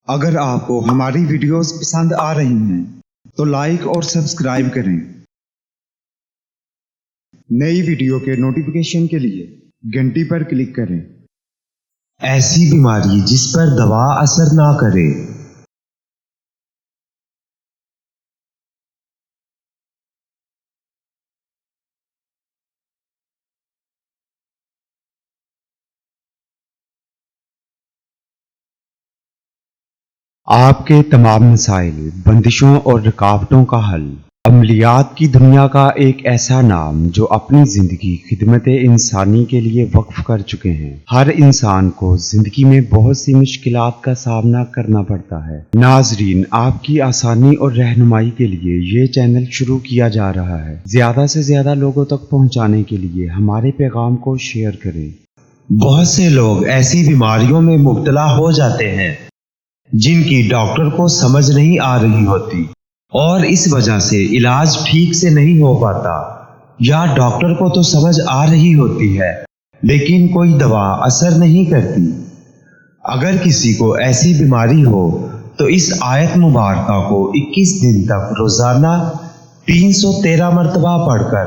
اگر آپ کو ہماری ویڈیوز پسند آ رہی ہیں تو لائک اور سبسکرائب کریں۔ نئی ویڈیو کے نوٹیفیکیشن کے لیے گھنٹی پر کلک کریں۔ ایسی بیماری جس پر دوا اثر نہ کرے۔ آپ کے تمام مسائل، بندشوں اور رکاوٹوں کا حل۔ عملیات کی دنیا کا ایک ایسا نام جو اپنی زندگی خدمت انسانی کے لیے وقف کر چکے ہیں۔ ہر انسان کو زندگی میں بہت سی مشکلات کا سامنا کرنا پڑتا ہے۔ ناظرین، آپ کی آسانی اور رہنمائی کے لیے یہ چینل شروع کیا جا رہا ہے۔ زیادہ سے زیادہ لوگوں تک پہنچانے کے لیے ہمارے پیغام کو شیئر کریں۔ بہت سے لوگ ایسی بیماریوں میں مبتلا ہو جاتے ہیں جن کی ڈاکٹر کو سمجھ نہیں آ رہی ہوتی، اور اس وجہ سے علاج ٹھیک سے نہیں ہو پاتا، یا ڈاکٹر کو تو سمجھ آ رہی ہوتی ہے لیکن کوئی دوا اثر نہیں کرتی۔ اگر کسی کو ایسی بیماری ہو تو اس آیت مبارکہ کو 21 دن تک روزانہ 313 مرتبہ پڑھ کر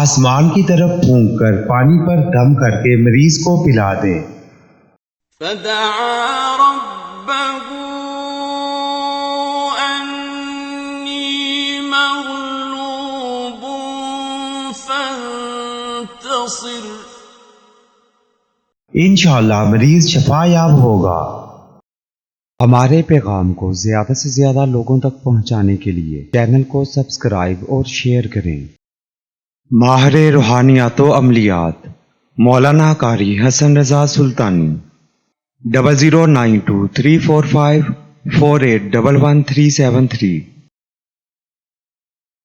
آسمان کی طرف پھونک کر پانی پر دم کر کے مریض کو پلا دیں۔ فدعا ربه أني مغلوب فانتصر۔ انشاءاللہ مریض شفا یاب ہوگا۔ ہمارے پیغام کو زیادہ سے زیادہ لوگوں تک پہنچانے کے لیے چینل کو سبسکرائب اور شیئر کریں۔ ماہر روحانیات و عملیات مولانا قاری حسن رضا سلطانی 00923454811373